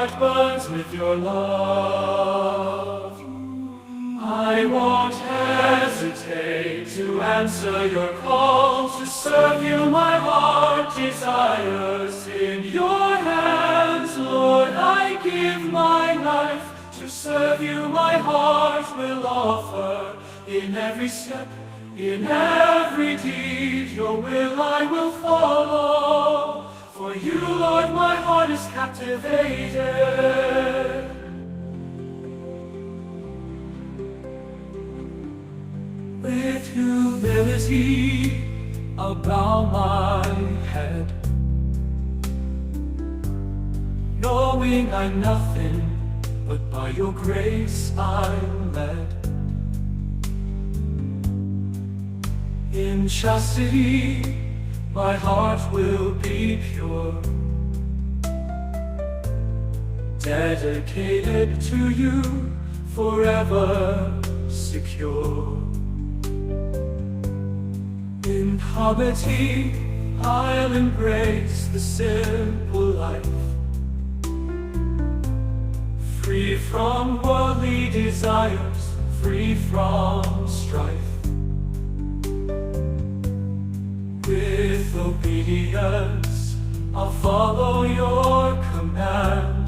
heart burns with your love. I won't hesitate to answer your call. To serve you my heart desires. In your hands, Lord, I give my life. To serve you my heart will offer. In every step, in every deed, your will I will follow. For you, Lord, my heart is captivated. With humility, I'll bow my head, knowing I'm nothing, but by your grace I'm led. In chastity, my heart will be pure, dedicated to you, forever secure. In poverty, I'll embrace the simple life, free from worldly desires, free from strife. With obedience, I'll follow your command.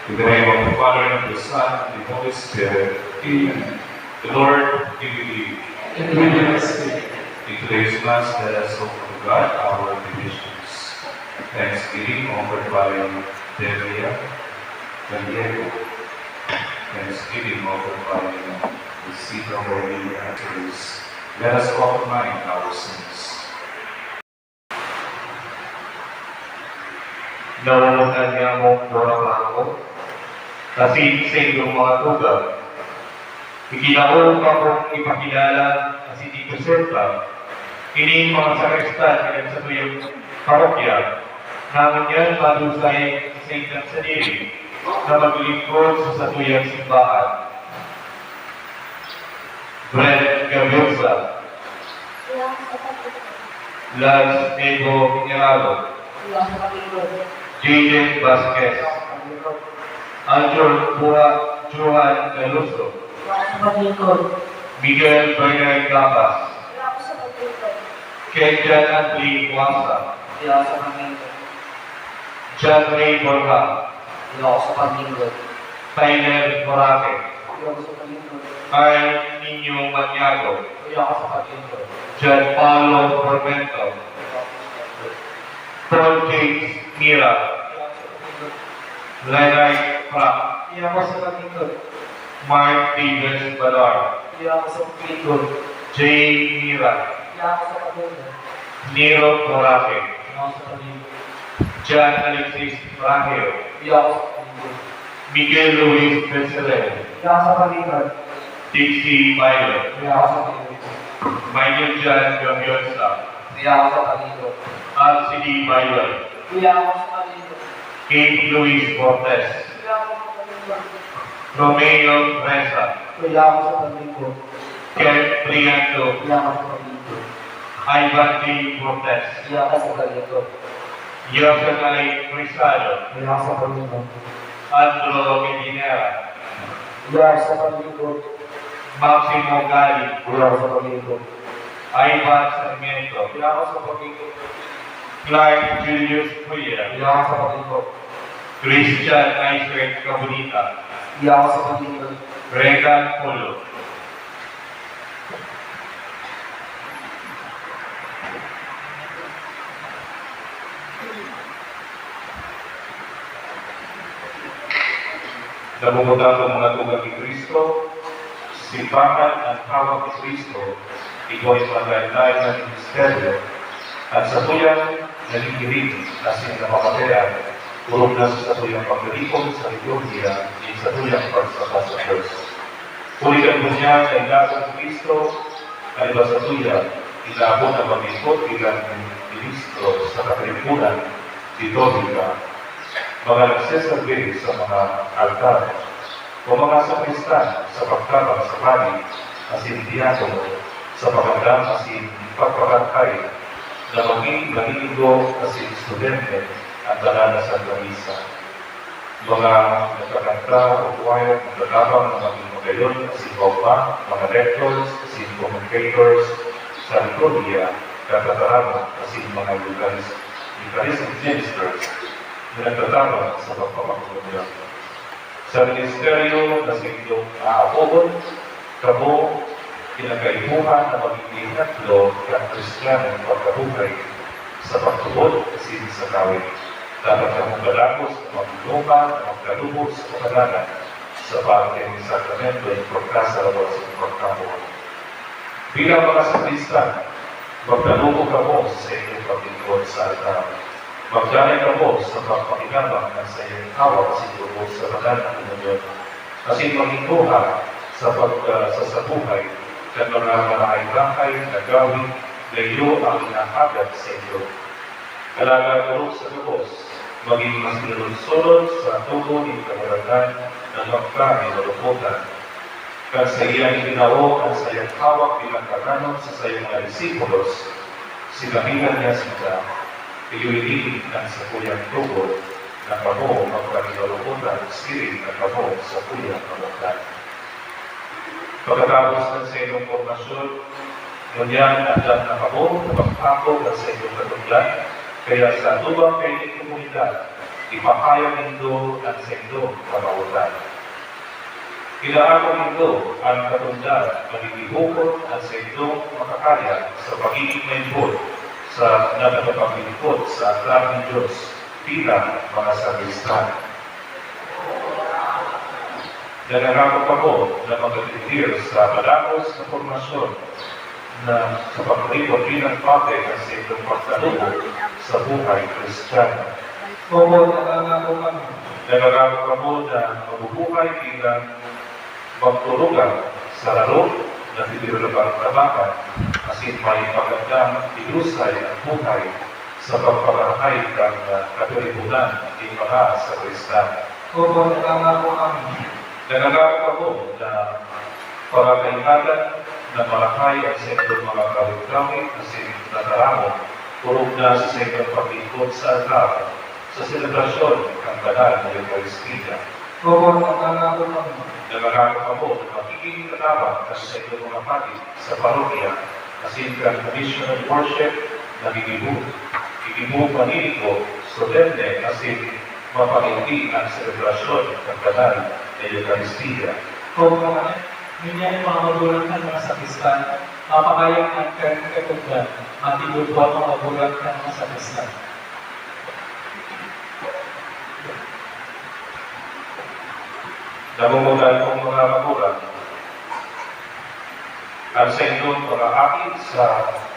In the name of the Father, and of the Son, and the Holy Spirit. Amen. The Lord be with you. And with your spirit. In today's Mass, let us offer to God our petitions. Thanksgiving offered by Delia and Diego. Thanksgiving offered by Isidro Borrelli and Therese. Let us offer mine our sins. Nauunan niya mong buwan ako, kasi sa iyong mga tugang. Ikinaong akong ipakilala kasi di Josefa, kining mga sakristan ilan sa tuyong parokya, naman yan madusay sa ilang sanili, na maglingkod sa satuyang simbahan. Brent Gabrielsa, Lance Ego Pinirado, Jaden Vasquez, Andrew Johan Galuso, Miguel Bernard Gabas, Kenjan Andri Wasa, John Ray Borja, Tyler Morate, Carl Nino Maniago, John Paulo Formento, Paul James Mira, Leonard Frank, Mark Davis Balar, Jay Mira, Nero Morate, John Alexis Rahel, Miguel Luis Becerril, Dixie Milo, Michael John Gambionsa, RCD Milo, Kate Luis Cortez, Romeo Reza, Ken Prianto, Ivan D. Cortez, Joseph Ali Rizado, Andro Medinera, Maximo Gali, Ivan Sarmiento, Clark Julius Puya, Christian Isaac Cabonita, Regan Polo. Namumutan ng mga tugang ni Kristo, simbahan ang tawag ni Kristo, ikaw ay paglaylay ng misteryo, at sa tuyang nagigiring asin na mapatayan, urong na sa tuyang pagdalikon sa liturgia, at sa tuyang pagsama sa Diyos. Kulikan mo niya sa ilagang Kristo, ay ba sa tuyang, ilabot na mag-ikot bilang ministro sa kapalipunan, liturgia, mga nagsasabi sa mga altar o mga sakristan sa pagtabang sa panig asin diakono sa pagandang asin pagpapantay na maging maniligo asin estudyante at banana sa Misa. Mga nagkakanta o choir nagtatabang na maging magayon asin bawpa, mga lectors asin communicators sa liturgia, katataramo asin mga Eucharistic ministers na nagtatabang sa pagpapakulong. Sa ministeryo na sa inyong aabobon, kamo kinakaibuhan na magiging hatlo ng Kristiyanong pagkabuhay sa pagtubod asin sa kawit. Dapat kamong galakos na magluma na magkalubos o kadalan sa pagkain ng sakramento ng pagkasalawas sa pagkabuhay. Bilang mga sakristan, magkalubo kamo sa inyong paglingkod sa altar. Magdanay kamo sa pagpakinabang ng sa iyong hawak sa inyong sa badan ng Panginoon. Kasi maghintuha sa pagsasabuhay at mga marahai-rahai na gawin na iyo ang inahagad sa inyo. Kalagagarot sa Diyos, maging mas nilunsulod sa tubo ng kamaragan ng magkami na luputan. Kaya sa iyang ginawa ang sa iyong hawak bilang kaganon sa iyong mga disipulos, sinabihan niya sila, iulitin ang sa kuyang tubo na kamo magkakilaluputan, siring na kamo sa kuyang kamutan. Pagkatapos ng sa inyong formasyon, ngunyan at na kamo na magpako ng sa inyong katunglan, kaya sa tubang kailing komunidad, ipakayang nindo ang sa inyong kamautan. Kailangan nindo ang katunglan, magigihukot ang sa inyong makakaya sa pagiging maybod sa nagpapaglingkod sa altar ng Diyos bilang mga sakristan. Nangarap ako na mag-atindir sa malakos na formasyon na sa pagkalipot bilang pate ng sa inyong pagkalubo sa buhay Kristiyano. Nangarap ako na mabubuhay bilang magtulungan sa laro na pinirulabang tabakan asin may pagandang ilusay ang buhay sa pagpaparahay ng kapalipunan ng mga sa Kristiyano. Opo, nangangako kami. Nanangako ako na pangangailangan na marahay ang sentro mga kawit-kawit na sinataramo, purog na sa sentrong paglingkod sa altar, sa selebrasyon ng banal na Eucharistia. Opo, nangangako kami. Nanangako ako na magiging katapat ng sentro mga patid sa parokya, asin kang traditional worship na gigibu paninigo, solemne, asin mapaginti ang selebrasyon ng banal na Eucharistia. Opo kami. Minyan mga magulang ng mga sakristan, mapakayang ang katugdan, matibod po ang mga magulang ng mga sakristan. Namumulan kong mga magulang, ang sa inyong mga akit sa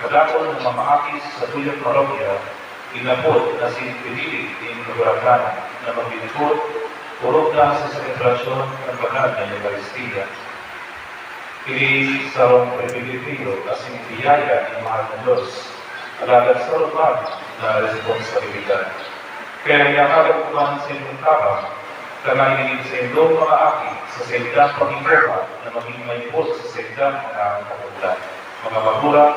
kadakon ng mga akit sa tuyang parokya, inabot na pinili ng kabarangay na maglingkod, purog na sa selebrasyon ng banal na Eucharistia. Kini sarong pribilehiyo as biyaya ng mahal na Diyos, alagad sa rumag na responsibilidad. Kaya yakagad ko man sa inyong tapang, kanainin sa inyong mga aki sa sendang pagingkopa na maging maipot sa sendang mga kapunta. Mga magulang,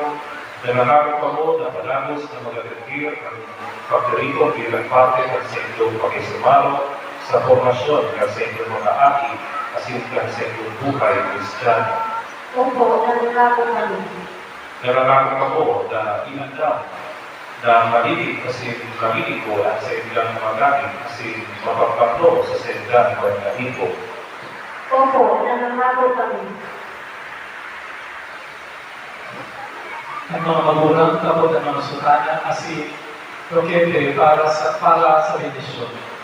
nanangako pa mo na malagos na magaganggir ang pagdarito bilang parte ng sendong pakisumaro sa formasyon ng sendong mga aki asin ng sendong buhay Kristiyano. Opo, nangangako kami. Narangako ako na inandam na malilig kasi malilig ko at sa ilang mga gamit kasi mapagpaplo sa sendang mga ko. Opo, nangangako kami. Ang mga magulang, tapos ang mga sutana, asin, rokete para sa bendisyon.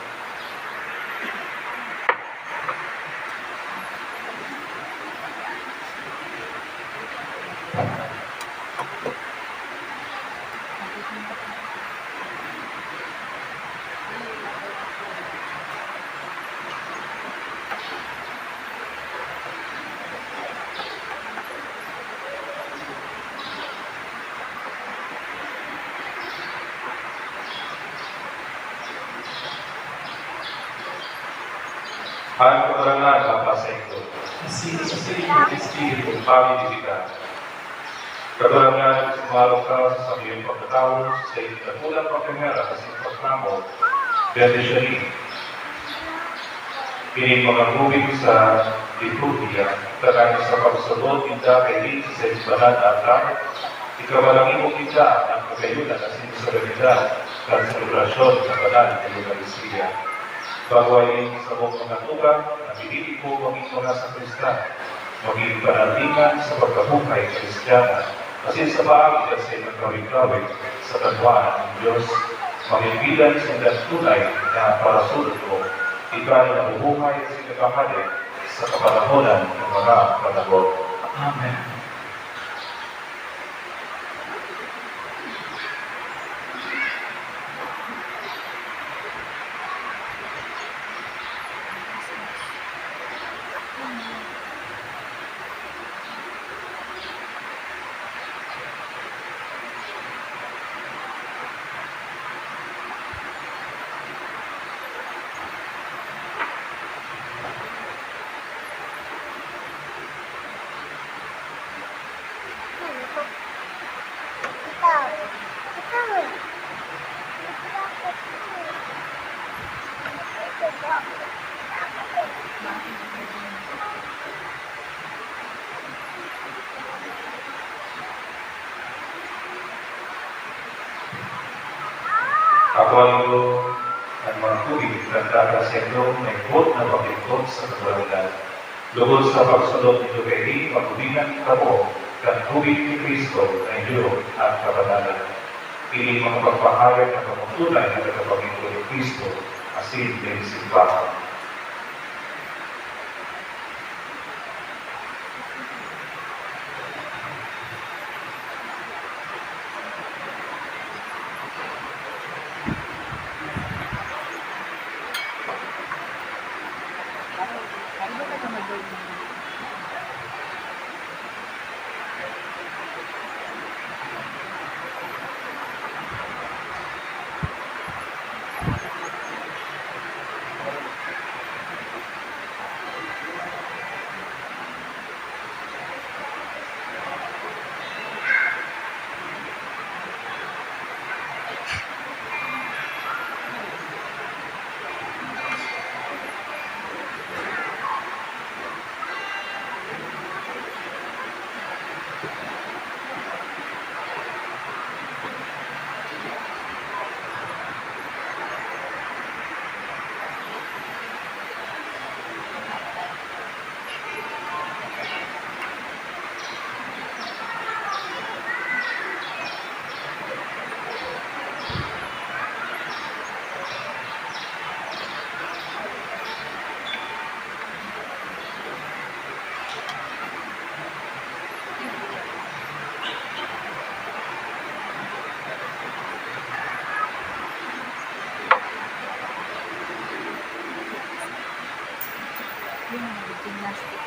Ang kabarangan ng pasento, Asin sa Espiritu, Espiritu. pamilitikan. Kabarangan sumarong ka sa iyong pagkatawag sa iyong kagulang pagkamera kasi pagkamo, bendisyonin. Pining mga tubig sa liturgia, kagaya sa pagsunod kita kay sa isbanan at langit, ikawalang imong kita ang kagayunan at sinusalamidad sa selebrasyon sa banal na Eucharistia. Bagay sa buong mga tugang, napilili ko maging mga sa Kristan, maging panartingan sa pagkabuhay Kristiyana, kasi sa paagid sa ilang kawig-kawig sa kanwaan ng Diyos, maging bilang sa tunay na parasulot ko, ikaw na nabubuhay at sinagkakali sa kapanahonan ng mga panahon. Amen. Ako ang mga tubig ng kakasentro may bot na paglingkod sa kabarangan. Lugod sa pagsunod nito kay magubingan kamo ng tubig ni Kristo na Diyos at kabanalan. Ini mga pagpahayag na pagpatunay na nagpapagingkod ni Kristo asin din simbahan. Cristo.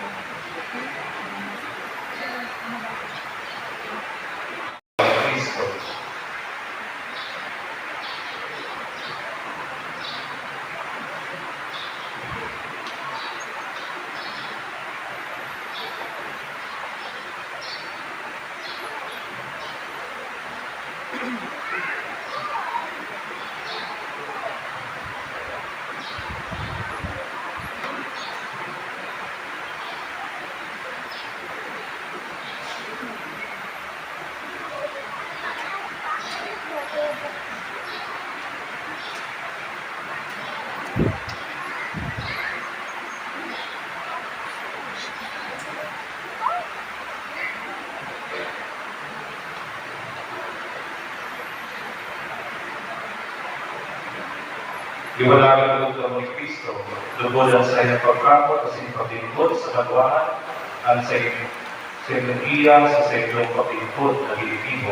Iwalagan ang lugar ni Cristo, lubulan sa iyong pagkakot at iyong paglingkod sa katuwaan, at sa iyong iya sa iyong paglingkod na gilitibo,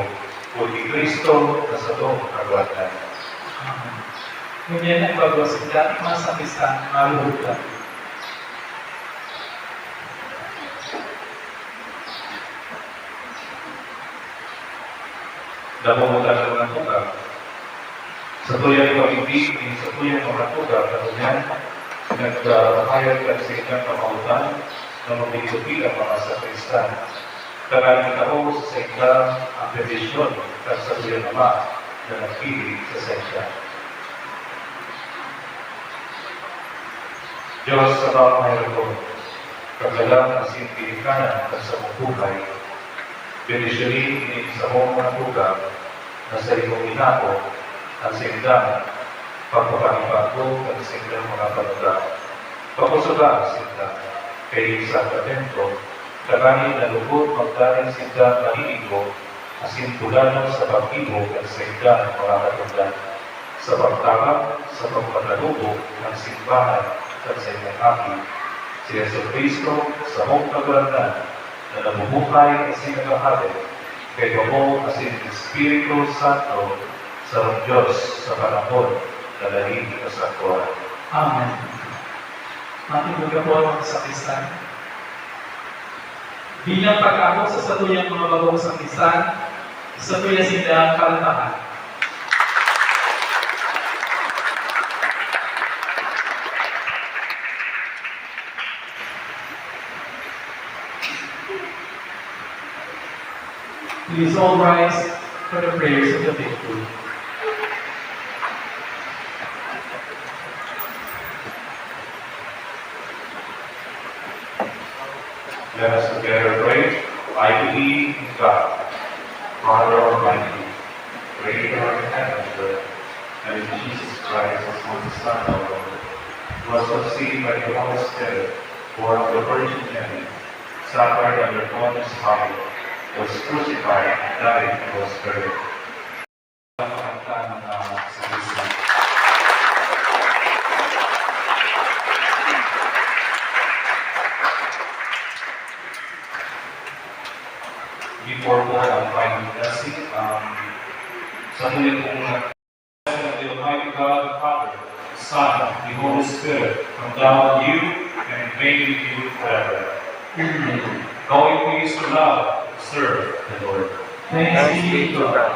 o ni Cristo na sa itong kagwatan. Ngunyan ang pagwasigla, masakisan, maluhugla. Namumutan ng mga tuga, sa tuyang pag-ibig, sa tuyang mga tuga, kanunyan, nagkahayag ka sa inyong kamautan, na mabigil ang mga sakristan. Kanaling ako sa sekta ang pedisyon at sa tuyang ama na nagpili sa sekta. Diyos sa mga mayroon ko, kagalang ang sinipilikanan at sa mong buhay, Benisyonin ini sa mga tuga na sa iyong inako ang sindang pagpapanibago at sindang mga panuga. Pakusuga ang sindang kay sa patento, kaganin na lubot magdaring sindang maliligo asin tulano sa pag-ibog at sindang mga panuga. Sa pagtawag, sa pagpatalubo ng simbahan at sa inyong aking, si Yesu Cristo sa mong kagalan na nabubuhay kasi nagahari kay Pamo kasi Espiritu Santo sa Diyos sa panahon na lahing kasatuan. Amen. Matibuga po ang sakristan. Bilang pag-akot sa satuyang mga bagong sakristan, sa tuyang sindang kalantahan. Please all rise for the prayers of the faithful. Let us together pray. I believe in God, Father Almighty, creator of heaven and earth, and in Jesus Christ, His only Son, our Lord, who was conceived by the Holy Spirit, born of the Virgin Mary, suffered under Pontius Pilate, was crucified, died, and was buried. Before po ang final blessing, sa huli pong the Almighty God, the Father, the Son, the Holy Spirit, come down on you and remain with you forever. Go in peace to love, serve the Lord. Thanks be to God.